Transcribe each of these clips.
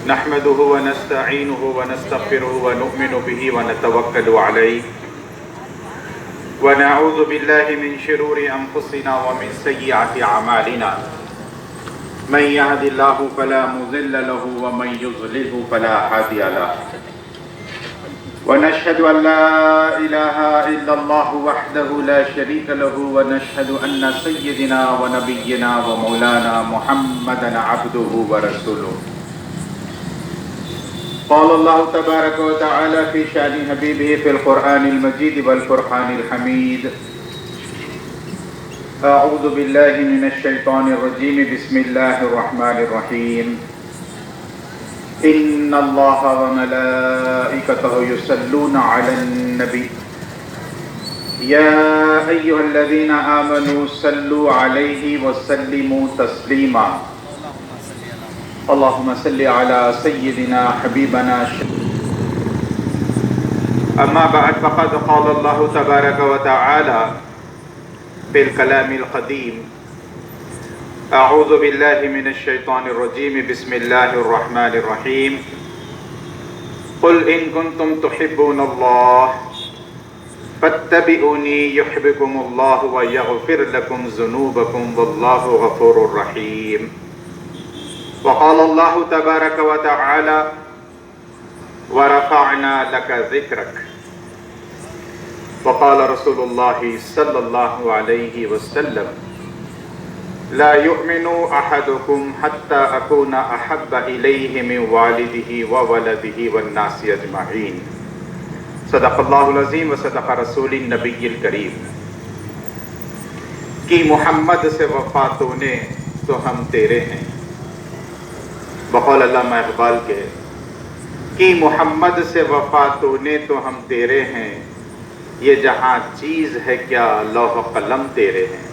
نحمده ونستعينه ونستغفره ونؤمن به ونتوكل عليه ونعوذ بالله من شرور أنفسنا ومن سيئات أعمالنا من يهد الله فلا مضل له ومن يضلل فلا هادي له ونشهد أن لا إله إلا الله وحده لا شريك له ونشهد أن سيدنا ونبينا ومولانا محمدا عبده ورسوله قال الله تبارك وتعالى في شأن حبيبه في القرآن المجيد والفرقان الحميد أعوذ بالله من الشيطان الرجيم بسم الله الرحمن الرحيم إن الله وملائكته يصلون على النبي يا أيها الذين آمنوا صلوا عليه وسلموا تسليما اللهم صل على سيدنا حبيبنا أما بعد فقد قال الله تبارك وتعالى في الكلام القديم أعوذ بالله من الشيطان الرجيم بسم الله الرحمن الرحيم قل إن كنتم تحبون الله فاتبعوني يحببكم الله ويغفر لكم ذنوبكم والله غفور رحيم وقال الله تبارك وتعالى ورفعنا لك ذكرك وقال رسول الله صلى الله عليه وسلم لا يؤمن أحدكم حتى أكون أحب إليه من والده وولده والناس أجمعين صدق الله العظيم وصدق رسول النبي الكريم کہ محمد سے وفا تو نے تو ہم تیرے ہیں، بقول علامہ اقبال کے کہ محمد سے وفا تو نے تو ہم تیرے ہیں، یہ جہاں چیز ہے کیا لوح و قلم تیرے ہیں۔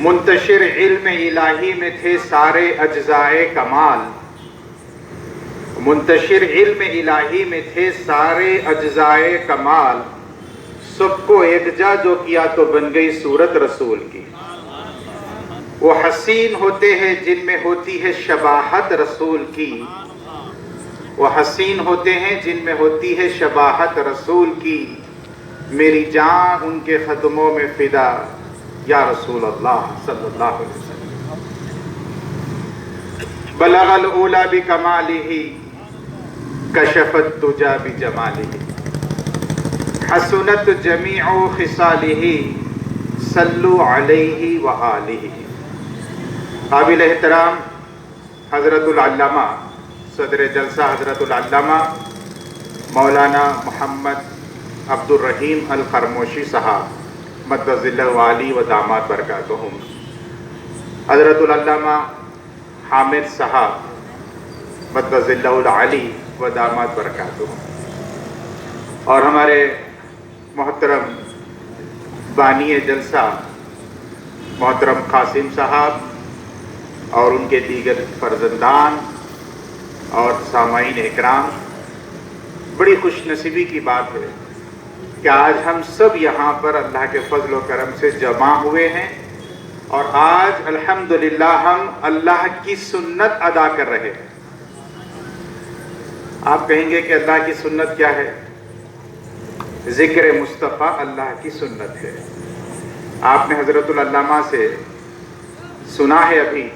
منتشر علم الہی میں تھے سارے اجزائے کمال، منتشر علم الہی میں تھے سارے اجزائے کمال، سب کو یکجا جو کیا تو بن گئی صورت رسول کی۔ وہ حسین ہوتے ہیں جن میں ہوتی ہے شباہت رسول کی، وہ حسین ہوتے ہیں جن میں ہوتی ہے شباہت رسول کی، میری جان ان کے قدموں میں فدا یا رسول اللہ صلی اللہ علیہ وسلم۔ بلغ الأولی بکمالہ کشف الدجی بجمالہ حسنت جمیع خصالہ صلوا علیہ وآلہ۔ قابل احترام حضرت العلامہ صدر جلسہ حضرت العلامہ مولانا محمد عبد الرحیم الخرموشی صاحب مد ظلہ والی و دامات برکاتہم، حضرت العلامہ حامد صاحب مد ظلہ العلی و دامات برکاتہم، اور ہمارے محترم بانی جلسہ محترم قاسم صاحب اور ان کے دیگر فرزندان اور سامعین اکرام، بڑی خوش نصیبی کی بات ہے کہ آج ہم سب یہاں پر اللہ کے فضل و کرم سے جمع ہوئے ہیں، اور آج الحمدللہ ہم اللہ کی سنت ادا کر رہے ہیں۔ آپ کہیں گے کہ اللہ کی سنت کیا ہے؟ ذکر مصطفیٰ اللہ کی سنت ہے۔ آپ نے حضرت العلامہ سے سنا ہے ابھی،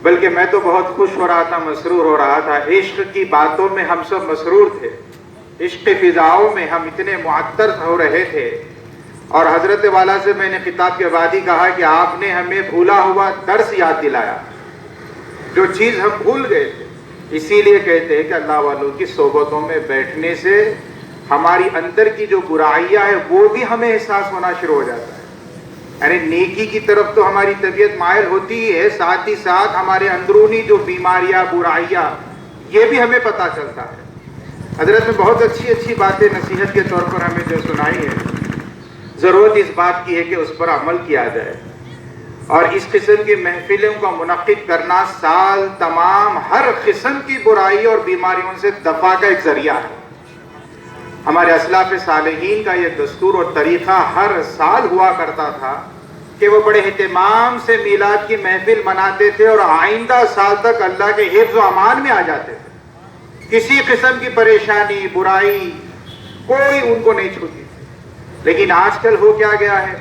بلکہ میں تو بہت خوش ہو رہا تھا، مسرور ہو رہا تھا۔ عشق کی باتوں میں ہم سب مسرور تھے، عشق فضاؤں میں ہم اتنے معطر ہو رہے تھے، اور حضرت والا سے میں نے خطاب کے بعد ہی کہا کہ آپ نے ہمیں بھولا ہوا درس یاد دلایا، جو چیز ہم بھول گئے تھے۔ اسی لیے کہتے ہیں کہ اللہ والوں کی صحبتوں میں بیٹھنے سے ہماری اندر کی جو برائیاں ہیں وہ بھی ہمیں احساس ہونا شروع ہو جاتا ہے، یعنی نیکی کی طرف تو ہماری طبیعت مائل ہوتی ہی ہے، ساتھ ہی ساتھ ہمارے اندرونی جو بیماریاں برائیاں یہ بھی ہمیں پتہ چلتا ہے۔ حضرت نے بہت اچھی باتیں نصیحت کے طور پر ہمیں جو سنائی ہے، ضرورت اس بات کی ہے کہ اس پر عمل کیا جائے، اور اس قسم کی محفلوں کا منعقد کرنا سال تمام ہر قسم کی برائی اور بیماریوں سے دفاع کا ایک ذریعہ ہے۔ ہمارے اسلاف صالحین کا یہ دستور اور طریقہ ہر سال ہوا کرتا تھا کہ وہ بڑے اہتمام سے میلاد کی محفل مناتے تھے اور آئندہ سال تک اللہ کے حفظ و امان میں آ جاتے تھے. کسی قسم کی پریشانی برائی کوئی ان کو نہیں چھوتی. لیکن آج کل ہو کیا گیا ہے,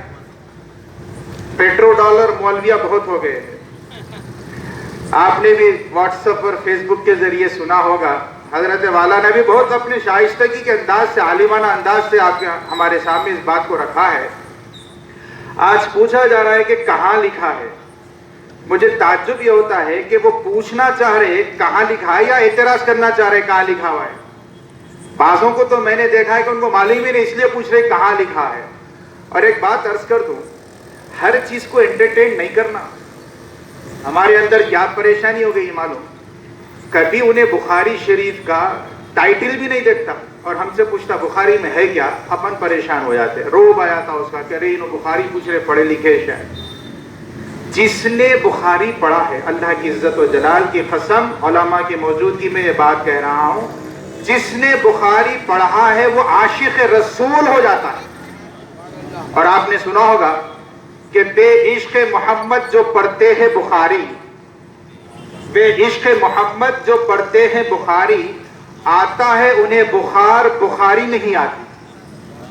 پیٹرو ڈالر مولویہ بہت ہو گئے ہیں. آپ نے بھی واٹس ایپ اور فیس بک کے ذریعے سنا ہوگا, حضرت والا نے بھی بہت اپنے شائستگی کے انداز سے, عالمانہ انداز سے آپ ہمارے سامنے اس بات کو رکھا ہے. آج پوچھا جا رہا ہے کہ کہاں لکھا ہے. مجھے تعجب یہ ہوتا ہے کہ وہ پوچھنا چاہ رہے کہاں لکھا ہے یا اعتراض کرنا چاہ رہے کہاں لکھا ہوا ہے. بعضوں کو تو میں نے دیکھا ہے کہ ان کو معلوم ہی نہیں, اس لیے پوچھ رہے کہاں لکھا ہے. اور ایک بات عرض کر دوں, ہر چیز کو انٹرٹین نہیں کرنا. ہمارے اندر کیا پریشانی ہو گئی معلوم, کبھی انہیں بخاری شریف کا ٹائٹل بھی نہیں دیکھتا اور ہم سے پوچھتا بخاری میں ہے کیا, اپن پریشان ہو جاتے. روب آیا تھا اس کا کہ ارے انہوں بخاری پوچھ رہے, پڑھے لکھے شاید. جس نے بخاری پڑھا ہے, اللہ کی عزت و جلال کی قسم, علماء کی موجودگی میں یہ بات کہہ رہا ہوں, جس نے بخاری پڑھا ہے وہ عاشق رسول ہو جاتا ہے. اور آپ نے سنا ہوگا کہ بے عشق محمد جو پڑھتے ہیں بخاری, بے عشق محمد جو پڑھتے ہیں بخاری, آتا ہے انہیں بخار, بخاری نہیں آتی.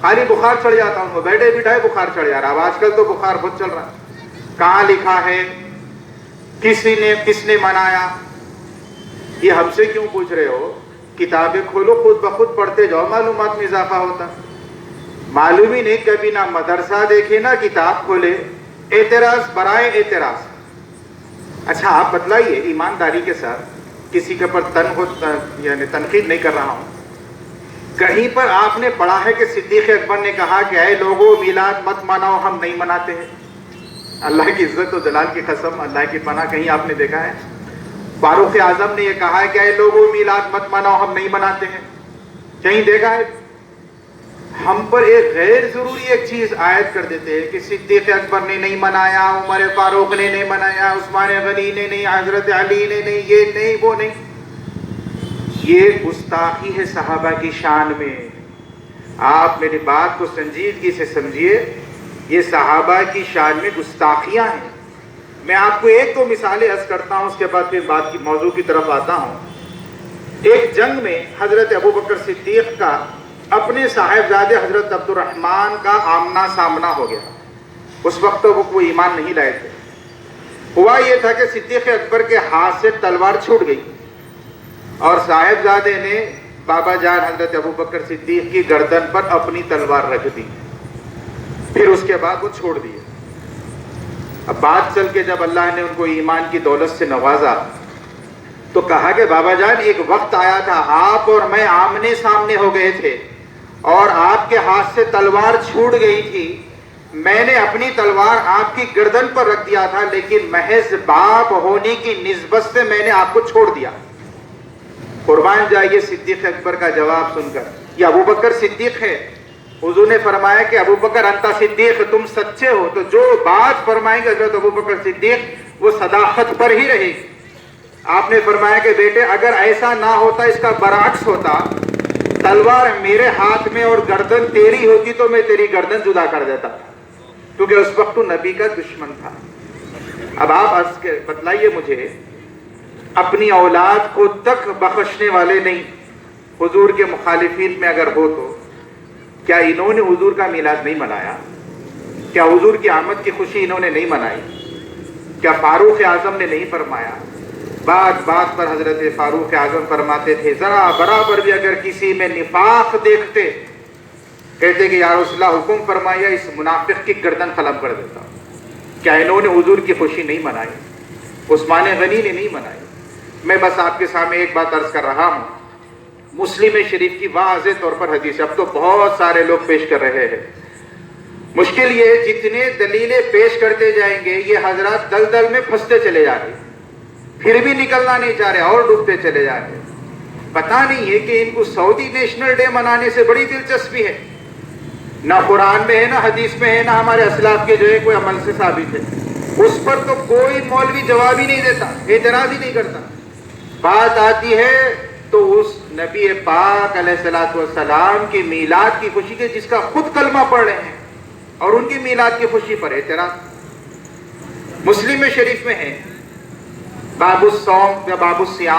خالی بخار چڑھ جاتا ان کو, بیٹھے بٹھائے بخار چڑھ جا رہا. اب آج کل تو بخار بہت چل رہا ہے. کہاں لکھا ہے, کس نے منایا, یہ ہم سے کیوں پوچھ رہے ہو؟ کتابیں کھولو, خود بخود پڑھتے جاؤ, معلومات میں اضافہ ہوتا. معلوم ہی نہیں, کبھی نہ مدرسہ دیکھے نہ کتاب کھولے. اعتراض برائے اعتراض. اچھا آپ بتلائیے ایمانداری کے ساتھ, کسی کے پر یعنی تنقید نہیں کر رہا ہوں, کہیں پر آپ نے پڑھا ہے کہ صدیق اکبر نے کہا کہ اے لوگوں میلاد مت مناؤ, ہم نہیں مناتے ہیں؟ اللہ کی عزت و جلال کی قسم, اللہ کی پناہ, کہیں آپ نے دیکھا ہے؟ فاروق اعظم نے یہ کہا ہے کہ اے لوگوں میلاد مت مناؤ, ہم نہیں مناتے ہیں؟ کہیں دیکھا ہے؟ ہم پر ایک غیر ضروری ایک چیز عائد کر دیتے ہیں کہ صدیق اکبر نے نہیں منایا, عمر فاروق نے نہیں منایا, عثمان غنی نے نہیں, حضرت علی نے نہیں, یہ نہیں وہ نہیں. یہ گستاخی ہے صحابہ کی شان میں. آپ میری بات کو سنجیدگی سے سمجھیے, یہ صحابہ کی شان میں گستاخیاں ہیں. میں آپ کو ایک دو مثالیں عرض کرتا ہوں, اس کے بعد پھر بات کی موضوع کی طرف آتا ہوں. ایک جنگ میں حضرت ابوبکر صدیق کا اپنے صاحبزادے حضرت عبد الرحمن کا آمنا سامنا ہو گیا. اس وقت تو وہ کوئی ایمان نہیں لائے تھے. ہوا یہ تھا کہ صدیق اکبر کے ہاتھ سے تلوار چھوٹ گئی اور صاحبزادے نے بابا جان حضرت ابوبکر صدیق کی گردن پر اپنی تلوار رکھ دی. پھر اس کے بعد وہ چھوڑ دیے. اب بات چل کے جب اللہ نے ان کو ایمان کی دولت سے نوازا تو کہا کہ بابا جان ایک وقت آیا تھا, آپ اور میں آمنے سامنے ہو گئے تھے اور آپ کے ہاتھ سے تلوار چھوٹ گئی تھی. میں نے اپنی تلوار آپ کی گردن پر رکھ دیا تھا, لیکن محض باپ ہونے کی نسبت سے میں نے آپ کو چھوڑ دیا. قربان جائیے صدیق اکبر کا جواب سن کر. یہ ابوبکر صدیق ہے. حضور نے فرمایا کہ ابوبکر انتا صدیق, تم سچے ہو. تو جو بات فرمائیں گے حضرت ابوبکر صدیق وہ صداقت پر ہی رہے گی. آپ نے فرمایا کہ بیٹے اگر ایسا نہ ہوتا, اس کا برعکس ہوتا, تلوار میرے ہاتھ میں اور گردن تیری ہوتی تو میں تیری گردن جدا کر دیتا, کیونکہ اس وقت تو نبی کا دشمن تھا. اب آپ بتلائیے مجھے, اپنی اولاد کو تک بخشنے والے نہیں, حضور کے مخالفین میں اگر ہو تو کیا انہوں نے حضور کا میلاد نہیں منایا؟ کیا حضور کی آمد کی خوشی انہوں نے نہیں منائی؟ کیا فاروق اعظم نے نہیں فرمایا؟ بات بات پر حضرت فاروق اعظم فرماتے تھے, ذرا برابر بھی اگر کسی میں نفاق دیکھتے کہتے کہ یا رسول اللہ حکم فرمایا اس منافق کی گردن قلم کر دیتا. کیا انہوں نے حضور کی خوشی نہیں منائی؟ عثمان غنی نے نہیں منائی. میں بس آپ کے سامنے ایک بات عرض کر رہا ہوں. مسلم شریف کی واضح طور پر حدیث, اب تو بہت سارے لوگ پیش کر رہے ہیں. مشکل یہ جتنے دلیلیں پیش کرتے جائیں گے یہ حضرات دلدل میں پھنستے چلے جا رہے, پھر بھی نکلنا نہیں چاہ رہے اور ڈوبتے چلے جا رہے. پتہ نہیں ہے کہ ان کو سعودی نیشنل ڈے منانے سے بڑی دلچسپی ہے. نہ قرآن میں ہے, نہ حدیث میں ہے, نہ ہمارے اسلاف کے جو ہے کوئی عمل سے ثابت ہے. اس پر تو کوئی مولوی جواب ہی نہیں دیتا, اعتراض ہی نہیں کرتا. بات آتی ہے تو اس نبی پاک علیہ الصلوۃ والسلام کی میلاد کی خوشی کے, جس کا خود کلمہ پڑھ رہے ہیں, اور ان کی میلاد کی خوشی پر اعتراض. مسلم شریف میں ہے باب الصوم یا باب الصیام